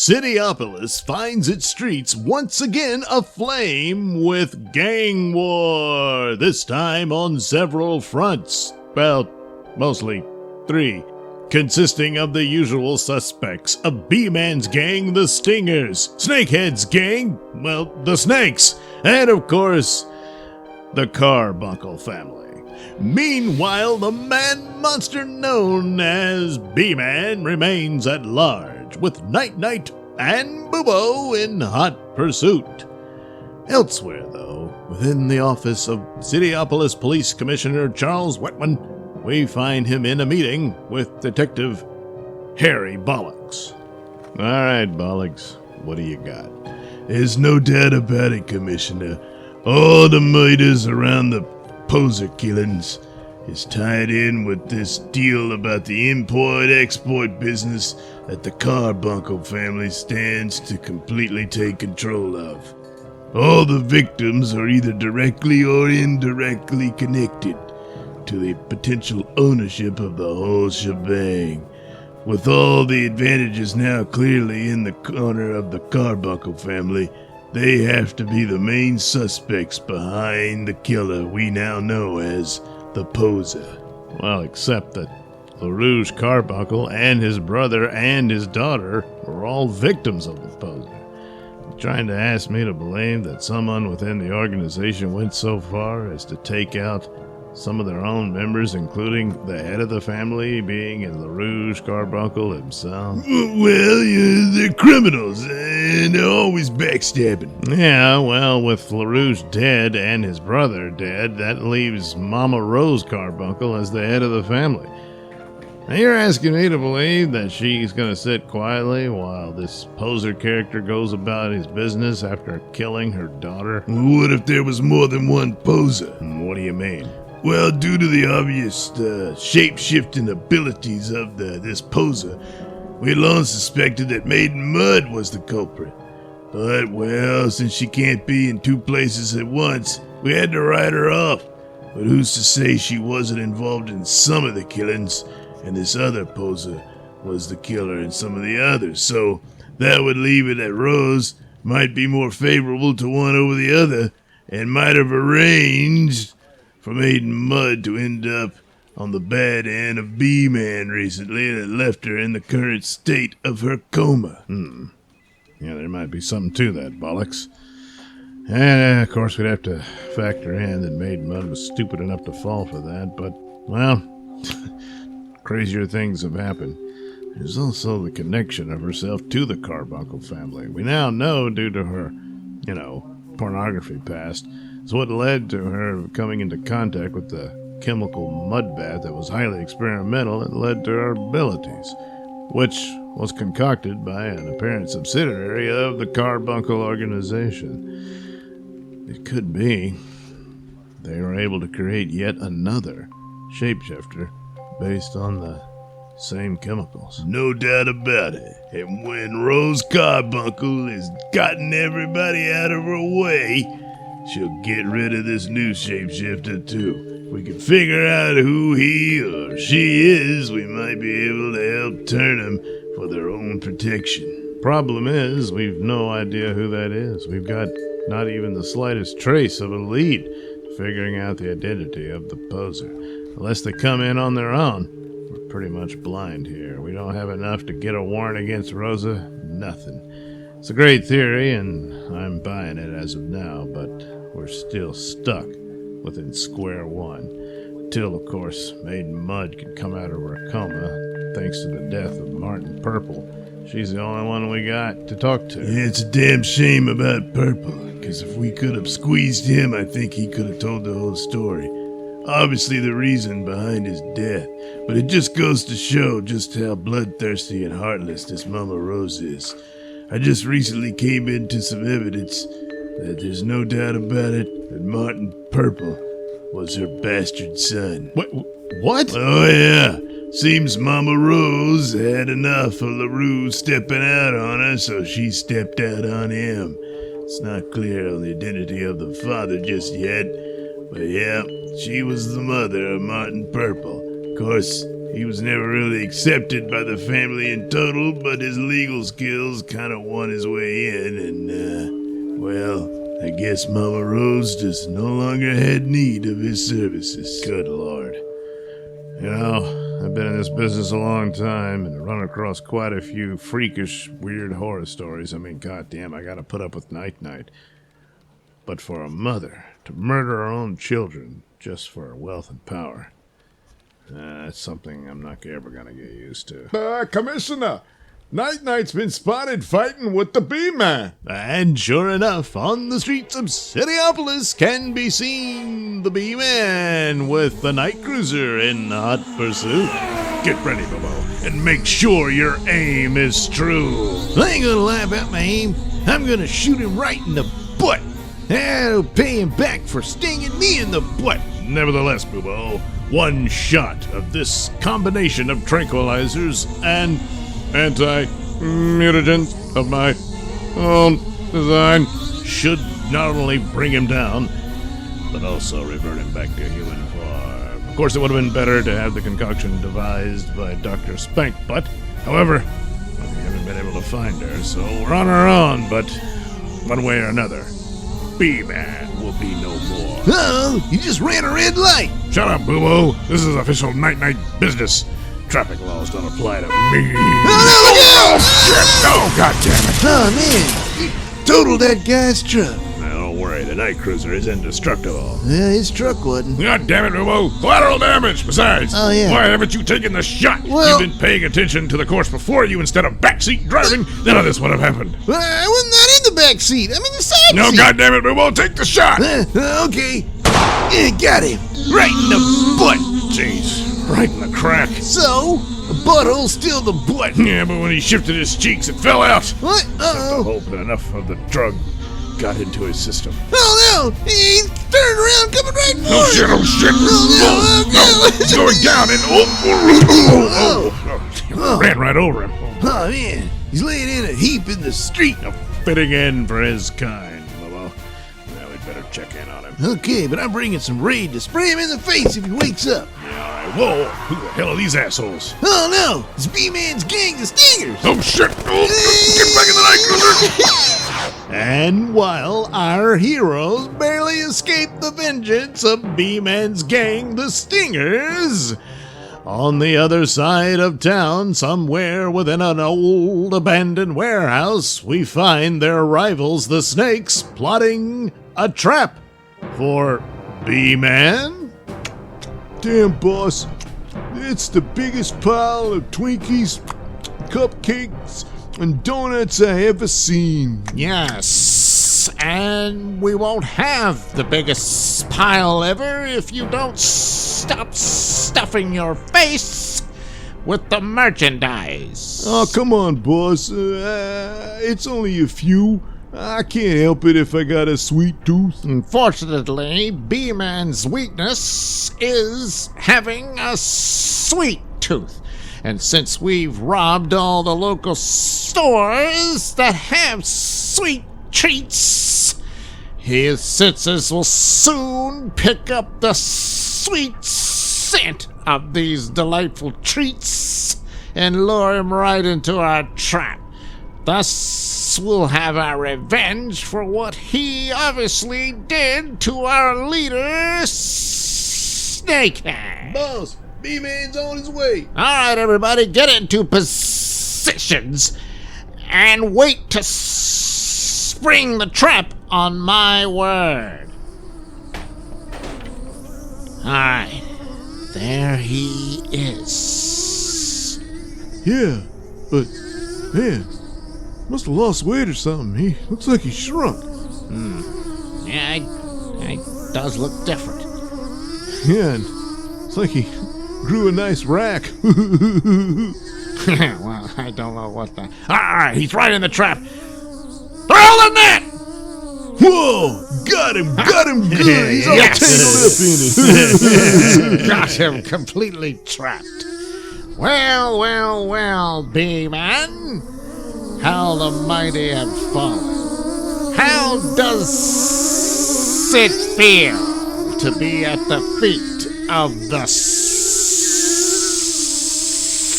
Cityopolis finds its streets once again aflame with gang war, this time on several fronts. Well, mostly 3, consisting of the usual suspects: a B-Man's gang, the Stingers; Snakehead's gang, well, the Snakes; and of course, the Carbuncle family. Meanwhile, the man-monster known as B-Man remains at large, with Night-Night and Boobo in hot pursuit. Elsewhere, though, within the office of Cityopolis Police Commissioner Charles Wetman, we find him in a meeting with Detective Harry Bollocks. All right, Bollocks, what do you got? There's no doubt about it, Commissioner. All the murders around the Poser killings is tied in with this deal about the import-export business that the Carbuncle family stands to completely take control of. All the victims are either directly or indirectly connected to the potential ownership of the whole shebang. With all the advantages now clearly in the corner of the Carbuncle family, they have to be the main suspects behind the killer we now know as the Poser. Well, except that LaRouge Carbuncle and his brother and his daughter were all victims of the Poser. You're trying to ask me to believe that someone within the organization went so far as to take out some of their own members, including the head of the family being LaRouge Carbuncle himself? Well, they're criminals, and they're always backstabbing. Yeah, well, with LaRouge dead and his brother dead, that leaves Mama Rose Carbuncle as the head of the family. Now you're asking me to believe that she's going to sit quietly while this Poser character goes about his business after killing her daughter? What if there was more than one Poser? What do you mean? Well, due to the obvious shape-shifting abilities of this Poser, we had long suspected that Maiden Mud was the culprit. But, well, since she can't be in 2 places at once, we had to write her off. But who's to say she wasn't involved in some of the killings, and this other Poser was the killer in some of the others? So that would leave it that Rose might be more favorable to one over the other, and might have arranged for Maiden Mud to end up on the bad end of B-Man recently that left her in the current state of her coma. Yeah, there might be something to that, Bollocks. And, of course, we'd have to factor in that Maiden Mud was stupid enough to fall for that, but, well, crazier things have happened. There's also the connection of herself to the Carbuncle family. We now know, due to her, pornography past, is what led to her coming into contact with the chemical mud bath that was highly experimental and led to her abilities, which was concocted by an apparent subsidiary of the Carbuncle organization. It could be they were able to create yet another shapeshifter based on the same chemicals. No doubt about it. And when Rose Carbuncle has gotten everybody out of her way, she'll get rid of this new shapeshifter too. If we can figure out who he or she is, we might be able to help turn them for their own protection. Problem is, we've no idea who that is. We've got not even the slightest trace of a lead to figuring out the identity of the Poser. Unless they come in on their own, we're pretty much blind here. We don't have enough to get a warrant against Rosa. Nothing. It's a great theory, and I'm buying it as of now, but we're still stuck within square one. Until, of course, Maiden Mud can come out of her coma, thanks to the death of Martin Purple. She's the only one we got to talk to. Yeah, it's a damn shame about Purple, because if we could have squeezed him, I think he could have told the whole story. Obviously the reason behind his death, but it just goes to show just how bloodthirsty and heartless this Mama Rose is. I just recently came into some evidence that there's no doubt about it that Martin Purple was her bastard son. What? Oh yeah, seems Mama Rose had enough of LaRue stepping out on her, so she stepped out on him. It's not clear on the identity of the father just yet, but yeah, she was the mother of Martin Purple. Of course, He was never really accepted by the family in total, but his legal skills kind of won his way in, and, well, I guess Mama Rose just no longer had need of his services. Good Lord. You know, I've been in this business a long time and run across quite a few freakish, weird horror stories. I mean, goddamn, I gotta put up with night-night. But for a mother to murder her own children just for wealth and power, that's something I'm not ever gonna get used to. Commissioner, Night-Night's been spotted fighting with the Bee-Man. And sure enough, on the streets of Cityopolis can be seen the Bee-Man with the night cruiser in hot pursuit. Get ready, Bobo, and make sure your aim is true. I ain't gonna lie about my aim. I'm gonna shoot him right in the butt. That'll pay him back for stinging me in the butt. Nevertheless, Boobo, one shot of this combination of tranquilizers and anti-mutagens of my own design should not only bring him down, but also revert him back to human form. Of course, it would have been better to have the concoction devised by Dr. Spankbutt. However, we haven't been able to find her, so we're on our own, but one way or another, Bee-Man will be no more. Uh-oh, you just ran a red light. Shut up, Boo-Boo. This is official night-night business. Traffic laws don't apply to me. Oh, Shit! Oh, goddammit. oh man, you totaled that guy's truck. Now, don't worry, the night cruiser is indestructible. Yeah, his truck wasn't. God damn it, Boo-Boo. Collateral damage. Besides, Oh, yeah. why haven't you taken the shot? Well- You've been paying attention to the course before you instead of backseat driving. None of this would have happened. Well, I was not in the back seat. I'm in the side No, seat. goddammit, Boo-Boo. Take the shot. Okay. Yeah, got him. Right in the butt. Jeez, right in the crack. So, the butthole's still the butt. Yeah, but when he shifted his cheeks, it fell out. What? I Uh-oh. hope enough of the drug got into his system. Oh, no. He's turned around, coming right for Oh, shit, oh, shit. Oh, It's going down and ran right over him. Oh, man. He's laying in a heap in the street. A fitting end for his kind, Lobo. Now we'd better check in on him. Okay, but I'm bringing some Raid to spray him in the face if he wakes up. Yeah, all right. Whoa, who the hell are these assholes? Oh, no. It's B-Man's gang, the Stingers. Oh, shit. Oh, get back in the night cruiser. And while our heroes barely escape the vengeance of B-Man's gang, the Stingers, on the other side of town, somewhere within an old abandoned warehouse, we find their rivals, the Snakes, plotting a trap for B-Man. Damn, boss. It's the biggest pile of Twinkies, cupcakes, and donuts I ever seen. Yes, and we won't have the biggest pile ever if you don't stop stuffing your face with the merchandise. Oh, come on, boss. It's only a few. I can't help it if I got a sweet tooth. Unfortunately, B-Man's weakness is having a sweet tooth. And since we've robbed all the local stores that have sweet treats, his senses will soon pick up the sweet scent of these delightful treats and lure him right into our trap. Thus, we'll have our revenge for what he obviously did to our leader, Snakehead. Boss, B-Man's on his way. All right, everybody, get into positions and wait to spring the trap on my word. All right, there he is. Yeah, but, man, must have lost weight or something. He looks like he shrunk. Yeah, it does look different. Yeah, and it's like he grew a nice rack. Well, I don't know what the... All right, he's right in the trap. Throw the net! Whoa! Got him good. He's all Yes. tangled up in it. Got him completely trapped. Well, B-Man. How the mighty have fallen. How does it feel to be at the feet of the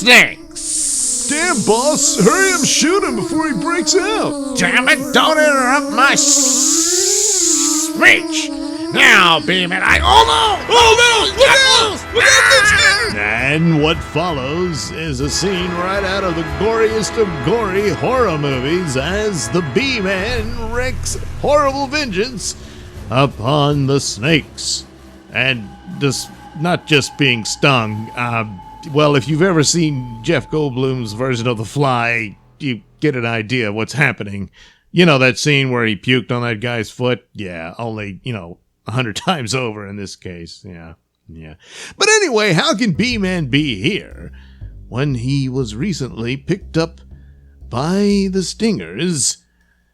snakes. Damn, boss! Hurry up, shoot him before he breaks out! Damn it, don't interrupt my speech! Now, Beeman, And what follows is a scene right out of the goriest of gory horror movies as the Bee-Man wreaks horrible vengeance upon the snakes. And this, not just being stung, well, if you've ever seen Jeff Goldblum's version of The Fly, you get an idea of what's happening. You know that scene where he puked on that guy's foot? Yeah, only, 100 times over in this case. Yeah. But anyway, how can Bee-Man be here when he was recently picked up by the Stingers,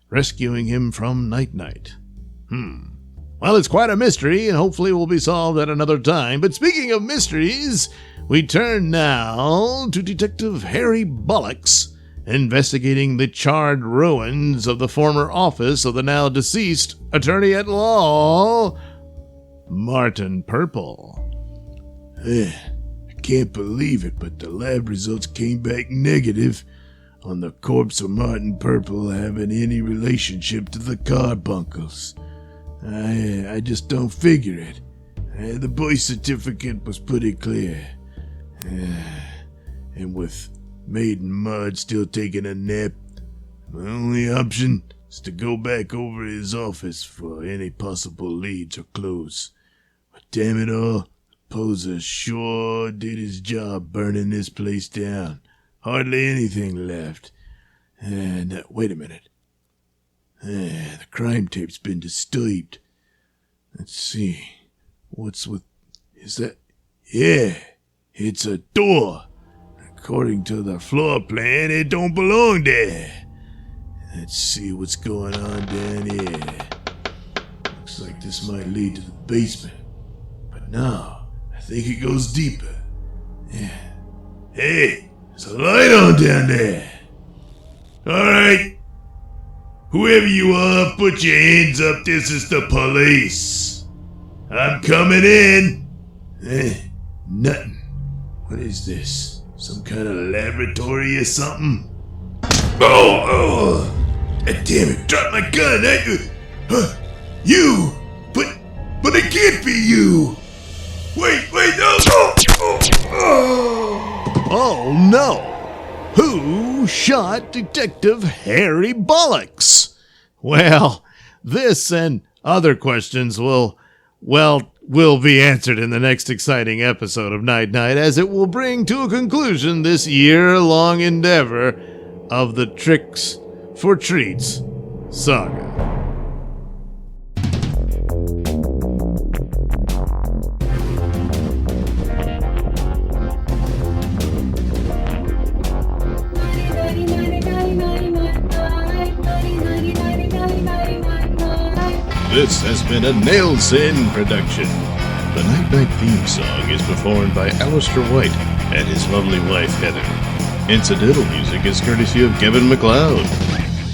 rescuing him from Night-Night? Well, it's quite a mystery, and hopefully will be solved at another time. But speaking of mysteries, we turn now to Detective Harry Bollocks, investigating the charred ruins of the former office of the now deceased attorney-at-law, Martin Purple. I can't believe it, but the lab results came back negative on the corpse of Martin Purple having any relationship to the carbuncles. I just don't figure it. The birth certificate was pretty clear. And with Maiden Mudd still taking a nap, my only option is to go back over to his office for any possible leads or clues. But damn it all, the poser sure did his job burning this place down. Hardly anything left. And wait a minute. The crime tape's been disturbed. Let's see. What's with... Is that... Yeah, it's a door. According to the floor plan, it don't belong there. Let's see what's going on down here. Looks like this might lead to the basement. But no, I think it goes deeper. Yeah. Hey, there's a light on down there. Alright. Whoever you are, put your hands up. This is the police. I'm coming in. Nothing. What is this? Some kind of laboratory or something? Oh! Damn it, drop my gun! You! But it can't be you! Wait, no! Oh no! Who shot Detective Harry Bollocks? Well, this and other questions will be answered in the next exciting episode of Night Night, as it will bring to a conclusion this year-long endeavor of the Tricks for Treats saga. This has been a Nailsin production. The Night Night theme song is performed by Alistair White and his lovely wife Heather. Incidental music is courtesy of Kevin MacLeod.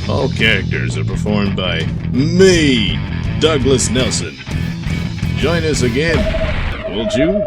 All characters are performed by me, Douglas Nelson. Join us again, won't you?